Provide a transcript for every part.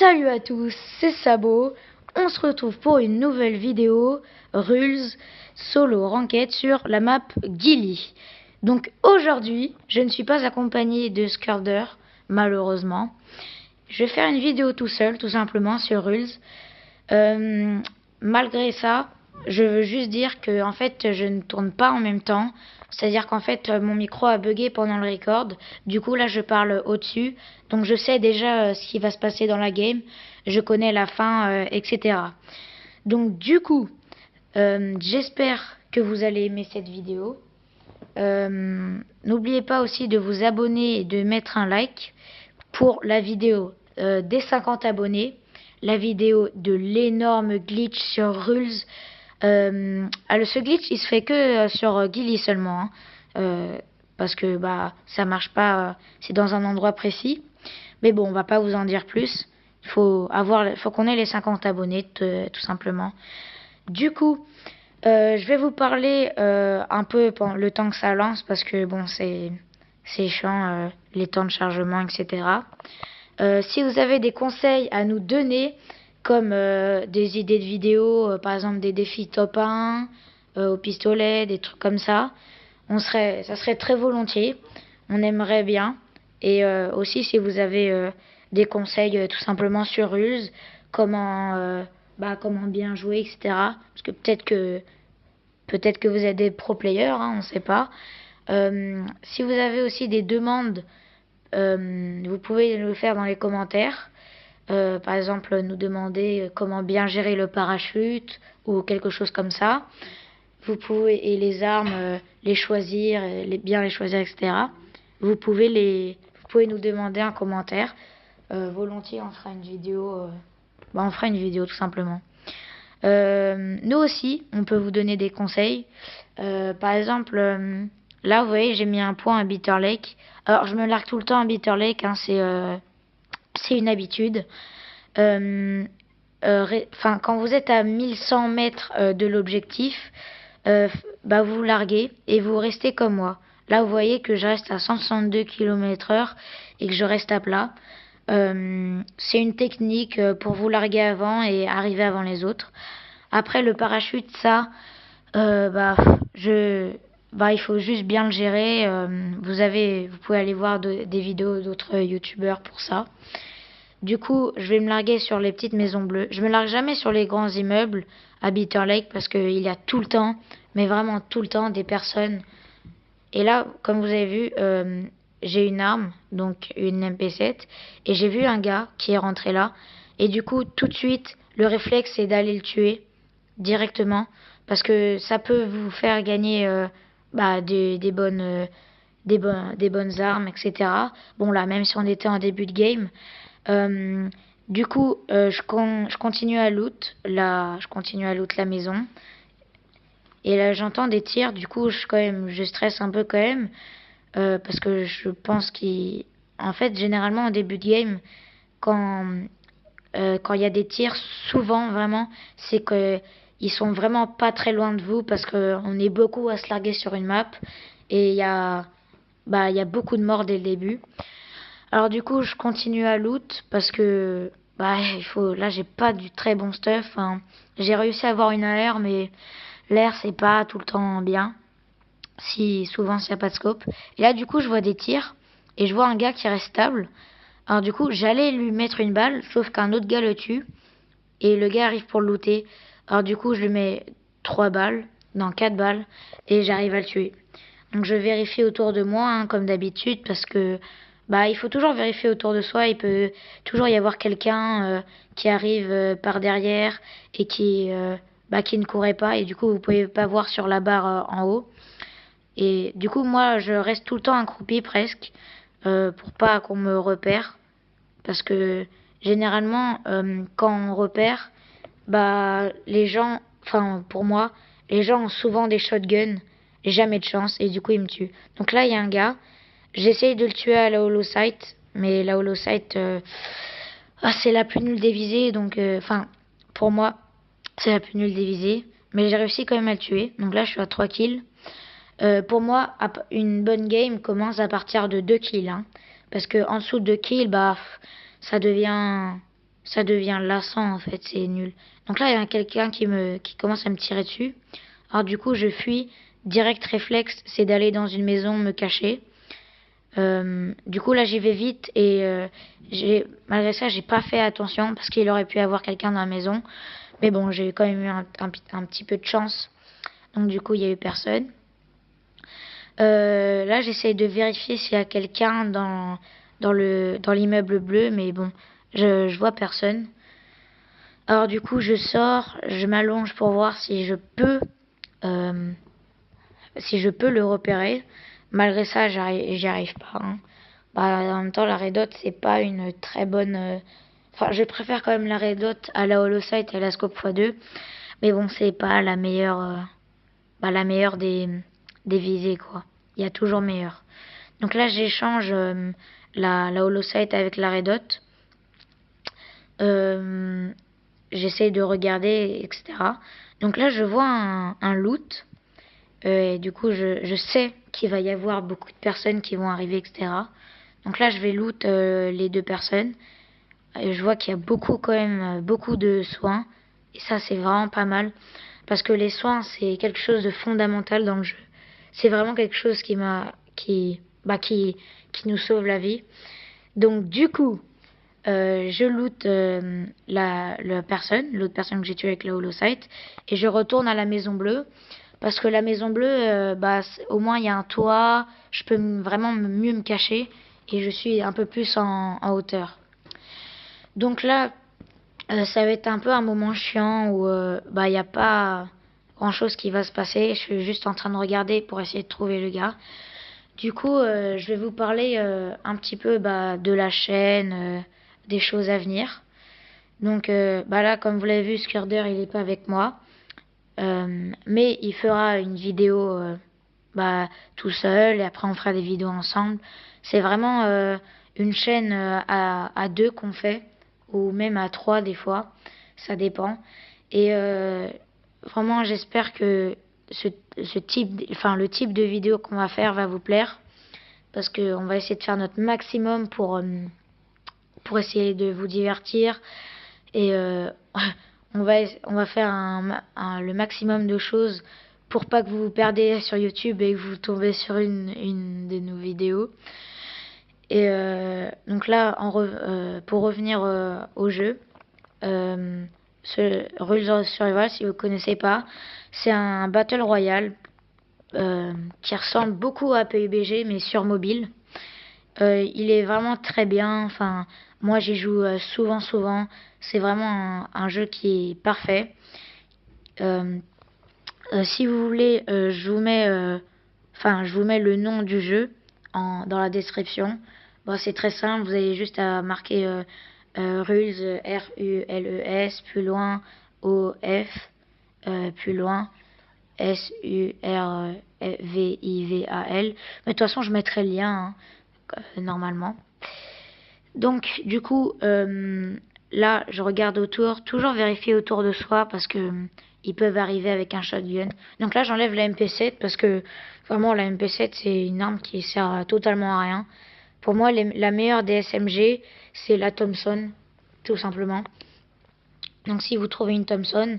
Salut à tous, c'est Sabo. On se retrouve pour une nouvelle vidéo Rules Solo Ranked sur la map Gilly. Donc aujourd'hui, je ne suis pas accompagné de Skirder, malheureusement. Je vais faire une vidéo tout seul, tout simplement, sur Rules. Malgré ça, je veux juste dire que en fait, je ne tourne pas en même temps. C'est-à-dire qu'en fait, mon micro a bugué pendant le record. Du coup, là, je parle au-dessus. Donc, je sais déjà ce qui va se passer dans la game. Je connais la fin, etc. Donc, du coup, j'espère que vous allez aimer cette vidéo. N'oubliez pas aussi de vous abonner et de mettre un like pour la vidéo des 50 abonnés. La vidéo de l'énorme glitch sur Rules. Ce glitch il se fait que sur Gilly seulement, hein. Parce que ça marche pas, c'est dans un endroit précis. Mais bon, on va pas vous en dire plus. Faut qu'on ait les 50 abonnés tout simplement. Du coup, je vais vous parler un peu pendant le temps que ça lance parce que bon, c'est chiant, les temps de chargement, etc. Si vous avez des conseils à nous donner, comme des idées de vidéos, par exemple des défis top 1 au pistolet, des trucs comme ça, ça serait très volontiers. On aimerait bien. Et aussi si vous avez des conseils tout simplement sur Ruse, comment bien jouer, etc. Parce que peut-être que vous êtes des pro players, hein, on ne sait pas. Si vous avez aussi des demandes, vous pouvez le faire dans les commentaires. Par exemple, nous demander comment bien gérer le parachute ou quelque chose comme ça. Vous pouvez, et les armes, les choisir, bien les choisir, etc. Vous pouvez nous demander un commentaire. Volontiers, on fera une vidéo. On fera une vidéo tout simplement. Nous aussi, on peut vous donner des conseils. Par exemple, là, vous voyez, j'ai mis un point à Bitter Lake. Alors, je me largue tout le temps à Bitter Lake, hein, c'est une habitude. Quand vous êtes à 1100 mètres de l'objectif, vous larguez et vous restez comme moi. Là, vous voyez que je reste à 162 km/h et que je reste à plat. C'est une technique pour vous larguer avant et arriver avant les autres. Après, le parachute, ça, il faut juste bien le gérer. Vous pouvez aller voir des vidéos d'autres youtubeurs pour ça. Du coup, je vais me larguer sur les petites maisons bleues. Je me largue jamais sur les grands immeubles à Bitter Lake parce qu'il y a tout le temps, mais vraiment tout le temps, des personnes. Et là, comme vous avez vu, j'ai une arme, donc une MP7, et j'ai vu un gars qui est rentré là. Et du coup, tout de suite, le réflexe, c'est d'aller le tuer directement parce que ça peut vous faire gagner des bonnes armes, etc. Bon là, même si on était en début de game. Du coup, je continue à loot. Là, je continue à loot la maison. Et là, j'entends des tirs. Du coup, je stresse un peu quand même. Parce que je pense en fait, généralement, en début de game, quand il y a des tirs, souvent, vraiment, c'est qu'ils sont vraiment pas très loin de vous. Parce qu'on est beaucoup à se larguer sur une map. Et il y a beaucoup de morts dès le début. Alors du coup, je continue à loot parce que là j'ai pas du très bon stuff, hein. J'ai réussi à avoir une AR mais l'air c'est pas tout le temps bien. Souvent s'il n'y a pas de scope. Et là du coup, je vois des tirs et je vois un gars qui reste stable. Alors du coup, j'allais lui mettre une balle sauf qu'un autre gars le tue et le gars arrive pour le looter. Alors du coup, je lui mets 4 balles et j'arrive à le tuer. Donc je vérifie autour de moi, hein, comme d'habitude, parce que il faut toujours vérifier autour de soi. Il peut toujours y avoir quelqu'un qui arrive par derrière et qui ne courait pas. Et du coup, vous pouvez pas voir sur la barre en haut. Et du coup, moi, je reste tout le temps accroupi presque pour pas qu'on me repère. Parce que généralement, quand on repère, les gens, pour moi, les gens ont souvent des shotguns. Jamais de chance et du coup, ils me tuent. Donc là, il y a un gars. J'essaye de le tuer à la holosight, mais la holosight, c'est la plus nulle des visées, donc, pour moi, c'est la plus nulle des visées. Mais j'ai réussi quand même à le tuer, donc là je suis à 3 kills. Pour moi, une bonne game commence à partir de 2 kills, hein, parce que en dessous de 2 kills, ça devient ça devient lassant en fait, c'est nul. Donc là, il y a quelqu'un qui commence à me tirer dessus. Alors du coup, je fuis. Direct réflexe, c'est d'aller dans une maison me cacher. Du coup, là, j'y vais vite et malgré ça, j'ai pas fait attention parce qu'il aurait pu y avoir quelqu'un dans la maison. Mais bon, j'ai quand même eu un petit peu de chance. Donc du coup, il y a eu personne. Là, j'essaye de vérifier s'il y a quelqu'un dans l'immeuble bleu, mais bon, je vois personne. Alors du coup, je sors, je m'allonge pour voir euh, si je peux le repérer. Malgré ça, j'y arrive pas, hein. Bah, en même temps, la Red Dot, c'est pas une très bonne. Enfin, je préfère quand même la Red Dot à la Holosight et à la Scope x2. Mais bon, c'est pas la meilleure des visées, quoi. Il y a toujours meilleur. Donc là, j'échange la Holosight avec la Red Dot. J'essaye de regarder, etc. Donc là, je vois un loot. Et du coup, je sais qu'il va y avoir beaucoup de personnes qui vont arriver, etc. Donc là, je vais loot les deux personnes. Et je vois qu'il y a quand même, beaucoup de soins. Et ça, c'est vraiment pas mal. Parce que les soins, c'est quelque chose de fondamental dans le jeu. C'est vraiment quelque chose qui nous sauve la vie. Donc du coup, je loot l'autre personne que j'ai tuée avec la Holosight. Et je retourne à la Maison Bleue. Parce que la Maison Bleue, au moins il y a un toit, je peux vraiment mieux me cacher et je suis un peu plus en hauteur. Donc là, ça va être un peu un moment chiant où il n'y a pas grand chose qui va se passer. Je suis juste en train de regarder pour essayer de trouver le gars. Du coup, je vais vous parler un petit peu de la chaîne, des choses à venir. Donc là, comme vous l'avez vu, Skurder, il n'est pas avec moi. Mais il fera une vidéo tout seul et après on fera des vidéos ensemble. C'est vraiment une chaîne à deux qu'on fait ou même à trois des fois, ça dépend. Et vraiment j'espère que le type de vidéo qu'on va faire va vous plaire parce qu'on va essayer de faire notre maximum pour essayer de vous divertir et on va faire le maximum de choses pour pas que vous vous perdez sur YouTube et que vous tombez sur une de nos vidéos. Et donc là, pour revenir au jeu, ce Rules of Survival, si vous connaissez pas, c'est un Battle Royale qui ressemble beaucoup à PUBG mais sur mobile. Il est vraiment très bien. Enfin, moi j'y joue souvent. C'est vraiment un jeu qui est parfait. Si vous voulez, je vous mets le nom du jeu dans la description. Bon, c'est très simple. Vous avez juste à marquer Rules, RULES, plus loin OF, plus loin SURVIVAL. Mais de toute façon, je mettrai le lien, hein, normalement. Donc, du coup, là, je regarde autour, toujours vérifier autour de soi parce que ils peuvent arriver avec un shotgun. Donc là, j'enlève la MP7 parce que vraiment, la MP7, c'est une arme qui sert totalement à rien. Pour moi, la meilleure des SMG, c'est la Thompson, tout simplement. Donc si vous trouvez une Thompson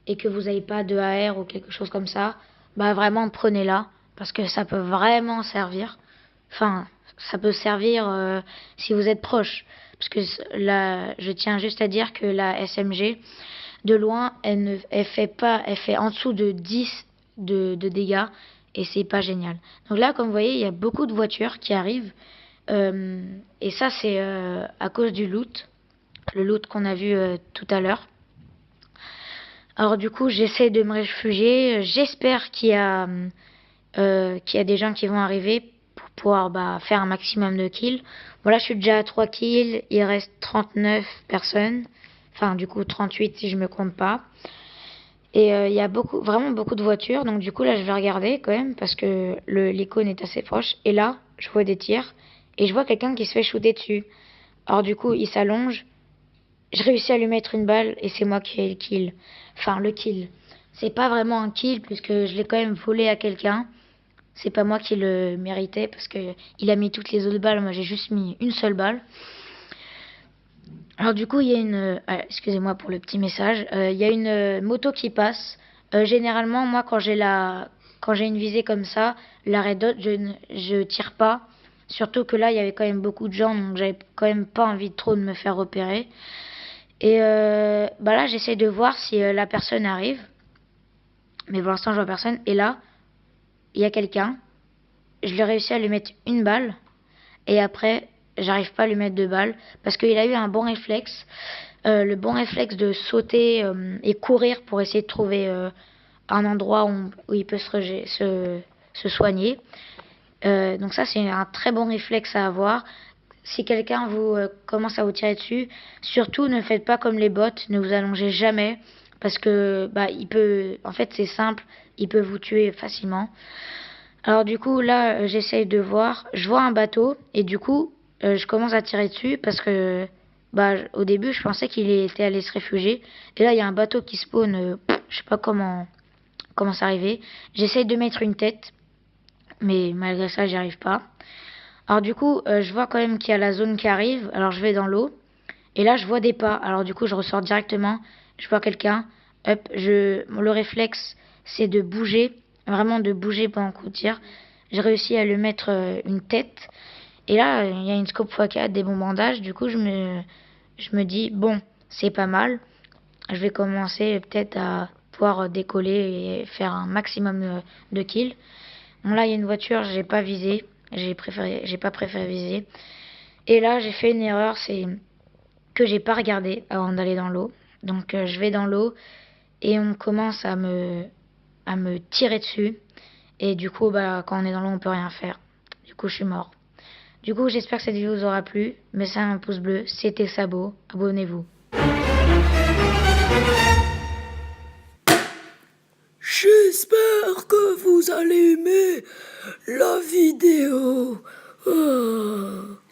et que vous n'avez pas de AR ou quelque chose comme ça, vraiment prenez-la parce que ça peut vraiment servir. Enfin, ça peut servir si vous êtes proche. Parce que là, je tiens juste à dire que la SMG, de loin, elle fait en dessous de 10 de dégâts et c'est pas génial. Donc là, comme vous voyez, il y a beaucoup de voitures qui arrivent et ça, c'est à cause du loot, le loot qu'on a vu tout à l'heure. Alors du coup, j'essaie de me réfugier. J'espère qu'il y a des gens qui vont arriver pour pouvoir faire un maximum de kills. Voilà, je suis déjà à 3 kills. Il reste 39 personnes. Enfin, du coup, 38 si je me compte pas. Et il y a vraiment beaucoup de voitures. Donc du coup, là, je vais regarder quand même parce que l'icône est assez proche. Et là, je vois des tirs. Et je vois quelqu'un qui se fait shooter dessus. Alors du coup, il s'allonge. Je réussis à lui mettre une balle et c'est moi qui ai le kill. Enfin, le kill. C'est pas vraiment un kill puisque je l'ai quand même volé à quelqu'un. C'est pas moi qui le méritais parce que il a mis toutes les autres balles. Moi, j'ai juste mis une seule balle. Alors du coup, il y a une... excusez-moi pour le petit message. Il y a une moto qui passe. Généralement, moi, quand j'ai une visée comme ça, l'arrêt d'autre, je tire pas. Surtout que là, il y avait quand même beaucoup de gens, donc j'avais quand même pas envie de trop de me faire repérer. Et bah là, j'essaie de voir si la personne arrive. Mais pour l'instant, je vois personne. Et là, il y a quelqu'un. Je l'ai réussi à lui mettre une balle. Et après, j'arrive pas à lui mettre deux balles. Parce qu'il a eu un bon réflexe. Le bon réflexe de sauter et courir pour essayer de trouver un endroit où il peut se soigner. Donc ça, c'est un très bon réflexe à avoir. Si quelqu'un vous commence à vous tirer dessus, surtout ne faites pas comme les bots, ne vous allongez jamais parce que bah il peut, en fait c'est simple, il peut vous tuer facilement. Alors du coup là j'essaye de voir, je vois un bateau et du coup je commence à tirer dessus parce que bah au début je pensais qu'il était allé se réfugier et là il y a un bateau qui spawn, je sais pas comment c'est arrivé. J'essaye de mettre une tête mais malgré ça j'y arrive pas. Alors du coup, je vois quand même qu'il y a la zone qui arrive. Alors je vais dans l'eau. Et là, je vois des pas. Alors du coup, je ressors directement. Je vois quelqu'un. Hop, le réflexe, c'est de bouger. Vraiment de bouger pendant qu'on tire. J'ai réussi à lui mettre une tête. Et là, il y a une scope x4, des bons bandages. Du coup, je me dis, bon, c'est pas mal. Je vais commencer peut-être à pouvoir décoller et faire un maximum de kills. Bon là il y a une voiture, j'ai pas visé, j'ai pas préféré viser. Et là j'ai fait une erreur, c'est que j'ai pas regardé avant d'aller dans l'eau. Donc je vais dans l'eau et on commence à me tirer dessus. Et du coup bah quand on est dans l'eau on peut rien faire. Du coup je suis mort. Du coup j'espère que cette vidéo vous aura plu. Mettez un pouce bleu, c'était Sabo, abonnez-vous. J'espère que vous allez aimer la vidéo. Ah.